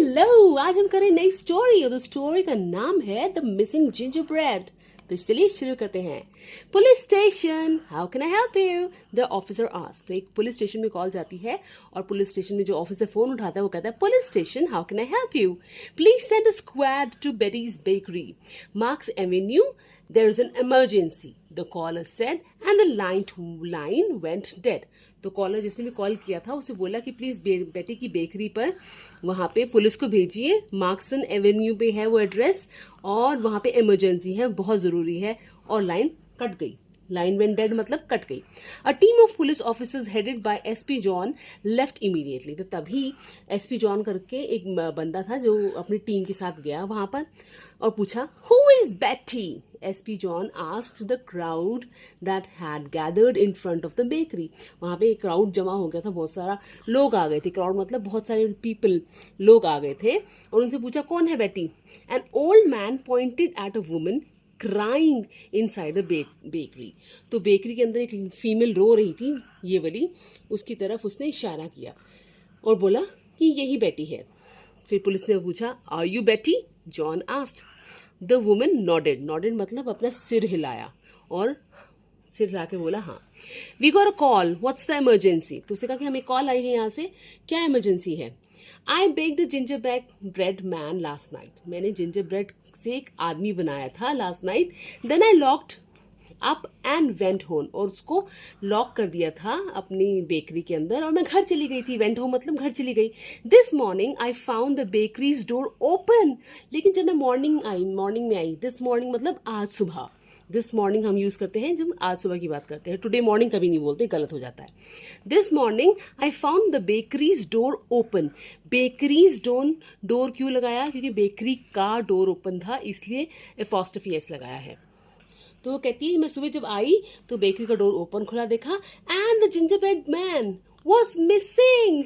Hello, आज हम करें नई स्टोरी और द स्टोरी का नाम है द मिसिंग जिंजर ब्रेड। तो चलिए शुरू करते हैं। Police station, how can I help you? The officer asked. तो एक पुलिस स्टेशन में कॉल जाती है और पुलिस स्टेशन में जो ऑफिसर फोन उठाता है वो कहता है, police station, how can I help you? Please send a squad to Betty's bakery, Marks avenue, there is an emergency, the caller said, and the line went dead. तो caller जिसने भी call किया था उसे बोला कि प्लीज बेटी की बेकरी पर वहां पे पुलिस को भेजिए, मार्क्सन एवेन्यू पे है वो एड्रेस, और वहां पे इमरजेंसी है, बहुत जरूरी है। और लाइन कट गई। लाइन वेंट डेड मतलब कट गई। अ team of police officers headed by SP John left immediately. तो तभी एसपी जॉन करके एक बंदा था जो अपनी टीम के साथ गया वहां पर और पूछा, हु इज बेटी? SP John asked the crowd that had gathered in front of the bakery. वहां पे एक क्राउड जमा हो गया था, बहुत सारा लोग आ गए थे। क्राउड मतलब बहुत सारे पीपल, लोग आ गए थे और उनसे पूछा, कौन है बेटी? An old man pointed at a woman crying inside the bakery. तो बेकरी के अंदर एक फीमेल रो रही थी, ये वाली, उसकी तरफ उसने इशारा किया और बोला कि यही बेटी है। फिर पुलिस ने पूछा, आर यू बेटी? John asked. The woman nodded. Nodded मतलब अपना सिर हिलाया और सिर हिला के बोला, हाँ। We got a call, what's the emergency? तो उसने कहा कि हमें कॉल आई है यहाँ से, क्या इमरजेंसी है? I baked gingerbread man last night. मैंने जिंजर ब्रेड से एक आदमी बनाया था last night. Then I locked up and went home. और उसको लॉक कर दिया था अपनी बेकरी के अंदर और मैं घर चली गई थी। वेंट होम मतलब घर चली गई। This morning I found the bakeries door open. लेकिन जब मैं मॉर्निंग में आई, दिस मॉर्निंग मतलब आज सुबह। दिस मॉर्निंग हम यूज करते हैं जब आज सुबह की बात करते हैं। टुडे मॉर्निंग कभी नहीं बोलते, गलत हो जाता है। This morning I found the bakeries door open. Bakeries door क्यों लगाया? क्योंकि बेकरी का डोर ओपन था, इसलिए एपॉस्ट्रोफी एस लगाया है। तो वो कहती है, मैं सुबह जब आई तो बेकरी का डोर ओपन खुला देखा, and the ginger bread man was missing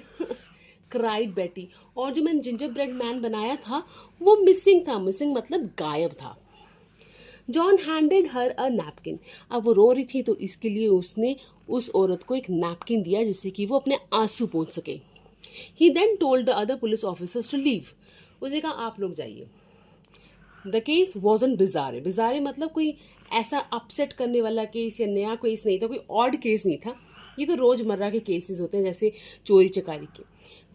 cried बेटी। और जो मैंने जिंजर ब्रेड मैन बनाया था वो मिसिंग था। मिसिंग मतलब गायब था। जॉन हैंडेड हर अ नैपकिन। अब वो रो रही थी तो इसके लिए उसने उस औरत को एक नैपकिन दिया जिससे कि वो अपने आंसू पोंछ सके। He then told the other police officers to leave. उसने कहा, आप लोग जाइए। The case वॉजन बिजारे। बिजारे मतलब कोई ऐसा अपसेट करने वाला केस या नया केस नहीं था, कोई ऑड केस नहीं था। ये तो रोजमर्रा के केसेस होते हैं, जैसे चोरी चकारी के।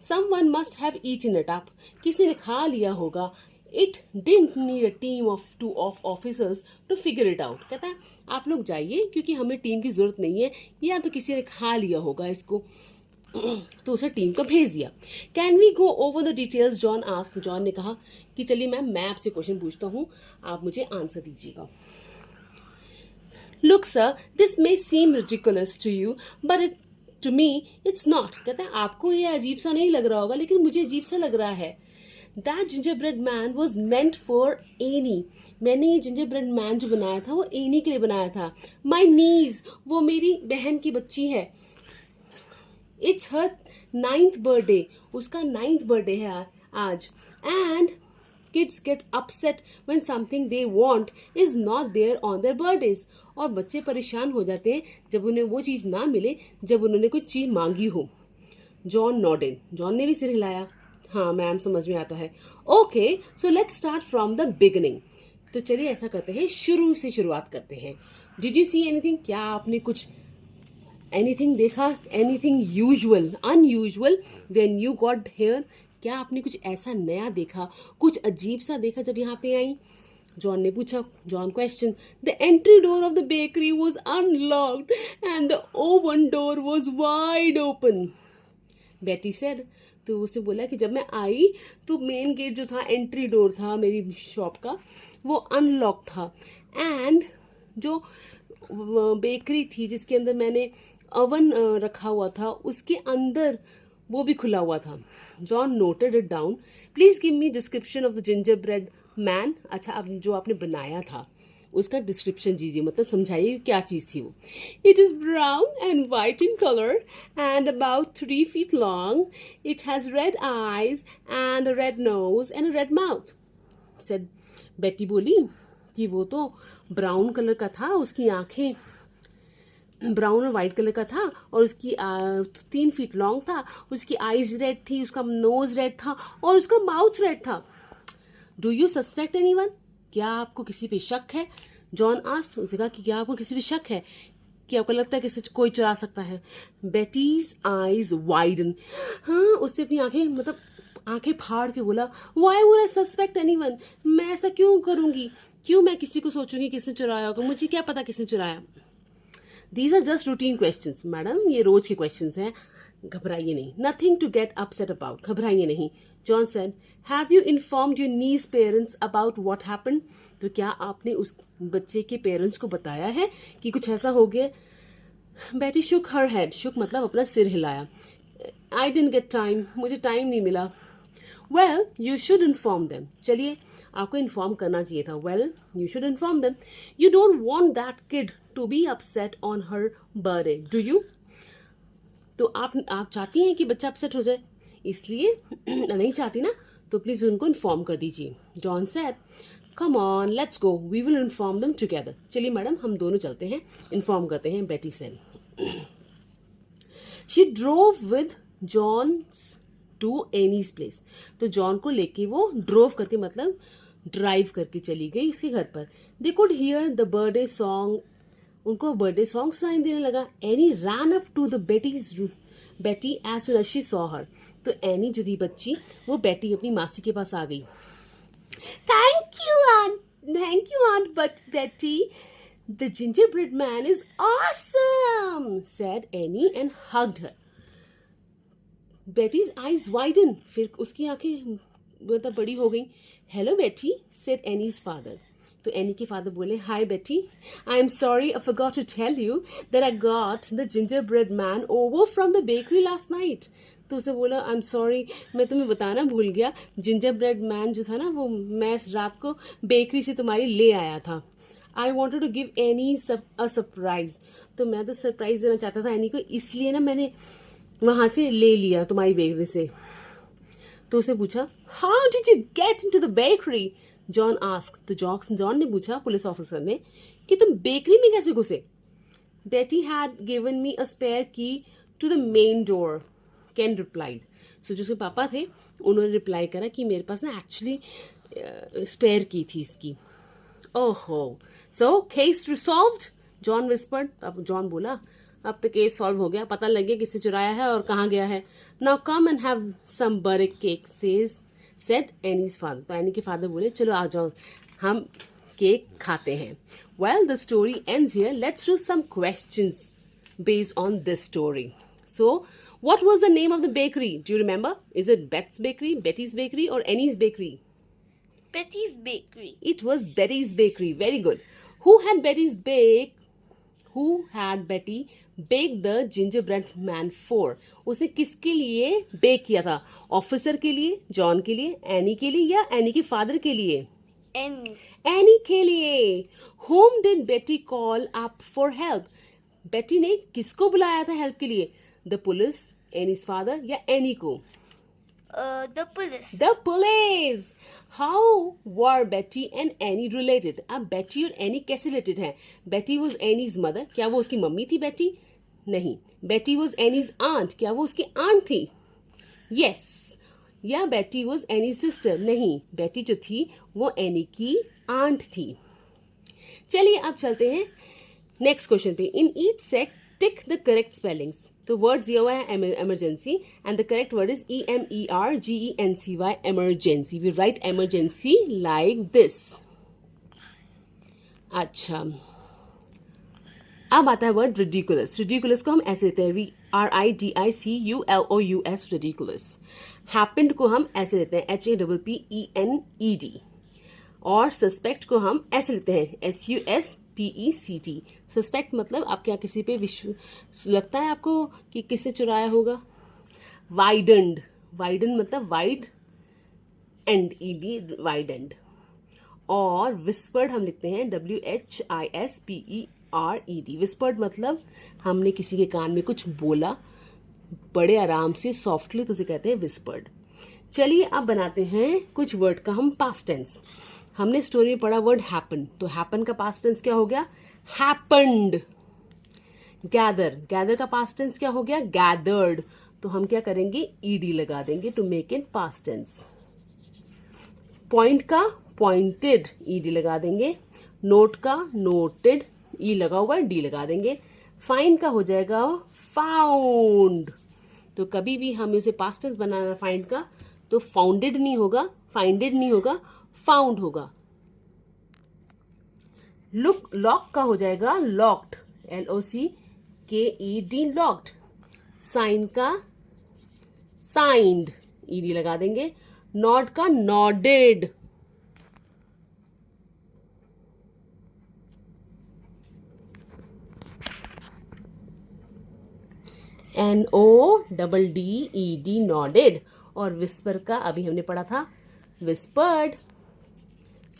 Someone must have eaten it up. किसी ने खा लिया होगा। It didn't need a team of officers to figure it out. कहता है, आप लोग जाइए क्योंकि हमें टीम की जरूरत नहीं है, या तो किसी ने खा लिया होगा इसको। तो उसे टीम का भेज दिया। Can we go over the details? John asked. John ने कहा कि चलिए मैम, मैं आपसे क्वेश्चन पूछता हूँ, आप मुझे आंसर दीजिएगा। Look sir, this may seem ridiculous to you but to me it's not. कहता है, आपको ये अजीब सा नहीं लग रहा होगा लेकिन मुझे अजीब सा लग रहा है। That ginger bread man was meant for any. मैंने ये जिंजर ब्रेड मैन जो बनाया था वो एनी के लिए बनाया था। माई नीज, वो मेरी बहन की बच्ची है। It's her 9th birthday. उसका 9th बर्थडे है आज। And kids get upset when something they want is not there on their birthdays. और बच्चे परेशान हो जाते हैं जब उन्हें वो चीज ना मिले जब उन्होंने कोई चीज मांगी हो। John nodded. जॉन ने भी सिर हिलाया, हाँ मैम, समझ में आता है। Okay, so let's start from the beginning. तो चलिए ऐसा करते हैं, शुरू से शुरुआत करते हैं। Did you see anything? क्या आपने कुछ एनीथिंग देखा? Anything usual, unusual when you got here? क्या आपने कुछ ऐसा नया देखा, कुछ अजीब सा देखा जब यहाँ पे आई? जॉन ने पूछा। John question. The entry door of the bakery was unlocked and the oven door was wide open. बेटी सेड। तो उससे बोला कि जब मैं आई तो मेन गेट जो था, एंट्री डोर था मेरी शॉप का, वो अनलॉक था। एंड जो बेकरी थी जिसके अंदर मैंने ओवन रखा हुआ था उसके अंदर वो भी खुला हुआ था। John noted it down. Please give me description of the ginger bread man. अच्छा, अब जो आपने बनाया था उसका डिस्क्रिप्शन दीजिए, मतलब समझाइए क्या चीज थी वो। It is brown and white in colour and about 3 feet long. It has red eyes and a red knows and a red mouth. Said बेटी बोली कि वो तो ब्राउन कलर का था, उसकी आंखें ब्राउन और वाइट कलर का था और उसकी 3 फीट लॉन्ग था, उसकी आईज रेड थी, उसका नोज रेड था और उसका माउथ रेड था। Do you suspect anyone? क्या आपको किसी पे शक है? जॉन आस्क्ड, उसने कहा कि क्या आपको किसी पे शक है, कि आपको लगता है कि कोई चुरा सकता है? बेटीज आईज वाइडन, हाँ, उसने अपनी आंखें फाड़ के बोला, why would I suspect anyone? मैं ऐसा क्यों करूंगी? क्यों मैं किसी को सोचूंगी किसने चुराया होगा? मुझे क्या पता किसने चुराया? These are just routine questions madam, ये रोज के क्वेश्चंस हैं, घबराइए नहीं। Nothing to get upset about, घबराइए नहीं। John said, have you informed your niece's parents about what happened? तो क्या आपने उस बच्चे के पेरेंट्स को बताया है कि कुछ ऐसा हो गया? बेटी शुक हर हेड, शुक मतलब अपना सिर हिलाया। आई डिडंट गेट टाइम, मुझे टाइम नहीं मिला। Well you should inform them, चलिए आपको इन्फॉर्म करना चाहिए था। Well you should inform them, you don't want that kid to be upset on her birthday, do you? तो आप चाहती हैं कि बच्चा अपसेट हो जाए, इसलिए नहीं चाहती ना, तो प्लीज उनको इन्फॉर्म कर दीजिए। John said, come on let's go, we will inform them together. चलिए मैडम, हम दोनों चलते हैं, इन्फॉर्म करते हैं। Betty said, she drove with John to Annie's place. तो जॉन को लेके वो ड्रोव करके मतलब ड्राइव करके चली गई उसके घर पर। They could hear the birthday song, उनको बर्थडे सॉन्ग सुनाई देने लगा। Annie ran up to the Betty as soon as she saw her. तो एनी जो थी बच्ची, वो बेटी अपनी मासी के पास आ गई। थैंक यू आंट बट बेटी, the gingerbread man is awesome, said Annie and hugged her. Betty's eyes widened, फिर उसकी आंखें मतलब बड़ी हो गई। हेलो बेटी, said Annie's father. तो एनी के फादर बोले, hi Betty, I am sorry, I forgot to tell you that I got the gingerbread man over from the bakery last night. तो उसे बोला, आई एम सॉरी, मैं तुम्हें बताना भूल गया, gingerbread man जो था ना, वो मैं रात को बेकरी से तुम्हारी ले आया था। I wanted to give Annie a surprise, तो मैं तो सरप्राइज देना चाहता था एनी को, इसलिए ना मैंने वहां से ले लिया तुम्हारी बेकरी से। तो उसे पूछा, how did you get into the bakery? John ask, तो जॉन ने पूछा पुलिस ऑफिसर ने कि तुम बेकरी में कैसे घुसे? Betty had given me a spare key to the main door, Ken replied. So जो उसके पापा थे उन्होंने रिप्लाई करा कि मेरे पास ना एक्चुअली स्पेयर की थी इसकी। ओहो, सो केस रिसॉल्व्ड, जॉन विस्पर्ड। अब जॉन बोला, अब तो केस सॉल्व हो गया, पता लग गया किससे चुराया है और कहाँ गया है। Now come and have some birthday cake, said Annie's father. तो एनी के फादर बोले, चलो आ जाओ, हम केक खाते हैं। Well the story ends here, let's do some questions based on this story. So, what was the name of the bakery? Do you remember? Is it Bet's Bakery, Betty's Bakery, or Annie's Bakery? Betty's Bakery. It was Betty's Bakery. Very good. Who had Betty bake the gingerbread man for? उसे किसके लिए bake किया था? Officer के लिए, John के लिए, any के लिए या एनी के फादर के लिए? एनी के लिए। Whom did Betty call up for help? बेटी ने किसको बुलाया था हेल्प के लिए? द पुलिस, एनीज फादर या एनी को? The police. The police. How वर बेटी एंड एनी रिलेटेड? अब बेटी और एनी कैसे रिलेटेड है? बेटी वॉज एनीज मदर, क्या वो उसकी मम्मी थी बेटी? नहीं। बेटी वॉज एनीज आंट, क्या वो उसकी आंट थी? यस। या बेटी वॉज एनी सिस्टर? नहीं, बेटी जो थी वो एनी की आंट थी। चलिए अब चलते हैं नेक्स्ट क्वेश्चन पे। In each set tick the correct spellings. तो वर्ड दिया हुआ है emergency and the correct word is EMERGENCY, emergency. We write emergency like this. अच्छा, अब आता है वर्ड रिडिकुलस। रिडिकुलस को हम ऐसे लेते हैं, RIDICULOUS, रिडिकुलस। हैपेंड को हम ऐसे लेते हैं, HAPPENED। और सस्पेक्ट को हम ऐसे लेते हैं, SUSPECT। सस्पेक्ट मतलब आपके यहाँ किसी पे लगता है आपको कि किससे चुराया होगा। वाइडन्ड, वाइडन मतलब वाइड एंड, ED, वाइडन्ड। और विस्पर्ड हम लिखते हैं, WHISPERED। विस्पर्ड मतलब हमने किसी के कान में कुछ बोला बड़े आराम से, सॉफ्टली, तो उसे कहते हैं विस्पर्ड। चलिए अब बनाते हैं कुछ वर्ड का हम पास्ट टेंस। हमने स्टोरी में पढ़ा वर्ड हैपन, तो हैपन का पास्ट टेंस क्या हो गया? हैपेंड। गैदर, गैदर का पास्ट टेंस क्या हो गया? गैदर्ड। तो हम क्या करेंगे? ईडी लगा देंगे to make in past tense. Point का पॉइंटेड, ईडी लगा देंगे। नोट का नोटेड, ई लगा हुआ है, डी लगा देंगे। फाइंड का हो जाएगा फाउंड। तो कभी भी हम उसे पास्ट टेंस बनाना फाइंड का, तो फाउंडेड नहीं होगा, फाइंडेड नहीं होगा, फाउंड होगा। लॉक का हो जाएगा लॉक्ड, LOCKED, लॉक्ड। साइन का साइंड, ईडी लगा देंगे। नॉड का नॉडेड। NODDED, nodded. और विस्पर का अभी हमने पढ़ा था विस्पर्ड,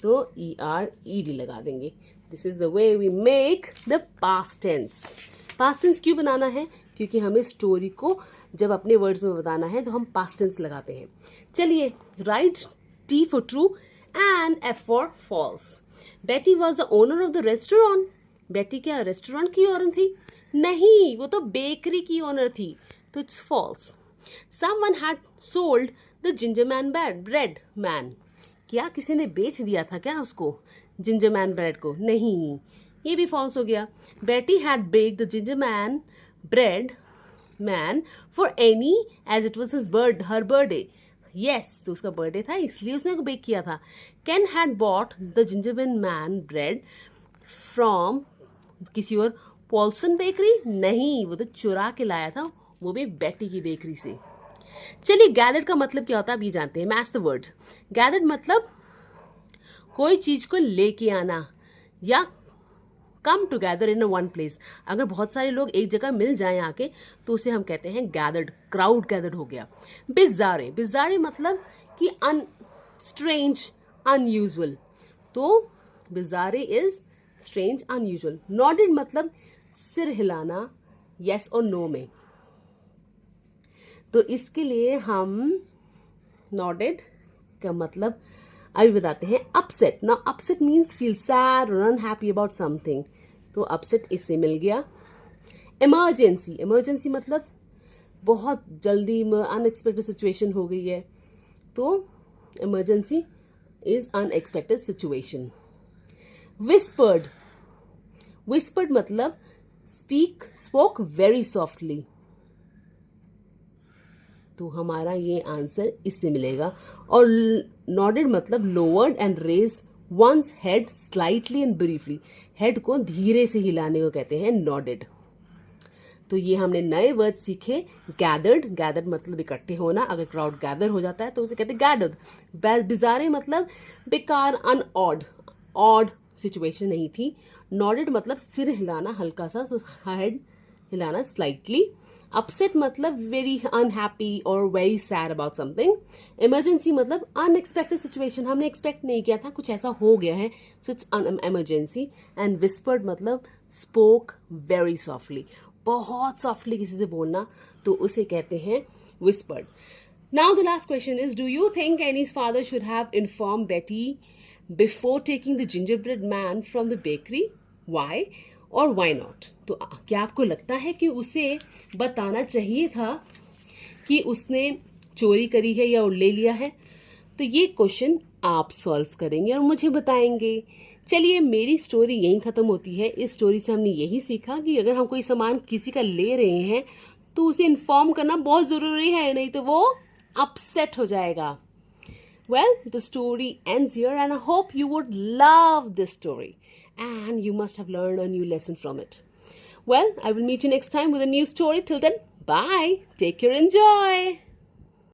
तो ERED लगा देंगे। This is the way we make the past tense. Past tense क्यों बनाना है? क्योंकि हमें स्टोरी को जब अपने वर्ड्स में बताना है तो हम पास्ट टेंस लगाते हैं। चलिए, write T for true and F for false. Betty was the owner of the restaurant. Betty क्या रेस्टोरेंट की ओनर थी? नहीं, वो तो बेकरी की ओनर थी, तो it's false. Someone had sold the ginger man bread man. क्या किसी ने बेच दिया था क्या उसको जिंजर मैन ब्रेड को? नहीं, ये भी फॉल्स हो गया। Betty had bake the ginger man bread man for Annie as it was her birthday. Yes, तो उसका बर्थडे था इसलिए उसने बेक किया था। Can had bought the ginger man bread from किसी और पॉल्सन बेकरी? नहीं, वो तो चुरा के लाया था, वो भी बेटी की बेकरी से। चलिए, गैदर्ड का मतलब क्या होता है अब ये जानते हैं। Match the word. गैदर्ड मतलब कोई चीज को लेके आना या come together in one place. अगर बहुत सारे लोग एक जगह मिल जाएं आके तो उसे हम कहते हैं गैदर्ड, क्राउड गैदर्ड हो गया। बिज़ारे, बिज़ारे मतलब कि स्ट्रेंज, अनयूजुअल, तो बिज़ारे इज स्ट्रेंज, अनयूजुअल। नॉडेड मतलब सिर हिलाना यस और नो में, तो इसके लिए हम नॉडेड का मतलब अभी बताते हैं। अपसेट, ना अपसेट मीन्स फील सैड और अनहैप्पी अबाउट समथिंग, तो अपसेट इससे मिल गया। इमरजेंसी, इमरजेंसी मतलब बहुत जल्दी अनएक्सपेक्टेड सिचुएशन हो गई है, तो emergency is unexpected situation. Whispered, whispered मतलब स्पोक वेरी सॉफ्टली, तो हमारा ये आंसर इससे मिलेगा। और नॉडेड मतलब lowered and raise one's head slightly and briefly, head को धीरे से हिलाने को कहते हैं नॉडेड। तो ये हमने नए वर्ड सीखे। गैदर्ड, गैदर्ड मतलब इकट्ठे होना, अगर क्राउड गैदर हो जाता है तो उसे कहते हैं गैदर्ड। बिजारे मतलब बेकार, अनऑड, ऑड सिचुएशन नहीं थी। नॉडेड मतलब सिर हिलाना हल्का सा, सो हेड हिलाना स्लाइटली। अपसेट मतलब वेरी अनहैप्पी और very sad about something. Emergency मतलब अनएक्सपेक्टेड सिचुएशन, हमने एक्सपेक्ट नहीं किया था, कुछ ऐसा हो गया है, so it's an emergency. And whispered मतलब स्पोक वेरी सॉफ्टली, बहुत सॉफ्टली किसी से बोलना, तो उसे कहते हैं whispered. Now the last question is, do you think Annie's father should have inform Betty before taking the gingerbread man from the bakery? Y और वाई नॉट? तो क्या आपको लगता है कि उसे बताना चाहिए था कि उसने चोरी करी है या ले लिया है? तो ये क्वेश्चन आप सॉल्व करेंगे और मुझे बताएंगे। चलिए, मेरी स्टोरी यहीं ख़त्म होती है। इस स्टोरी से हमने यही सीखा कि अगर हम कोई सामान किसी का ले रहे हैं तो उसे इन्फॉर्म करना बहुत ज़रूरी है, नहीं तो वो अपसेट हो जाएगा। Well, the story ends here and I hope you would love this story and you must have learned a new lesson from it. Well, I will meet you next time with a new story. Till then, bye. Take care, enjoy.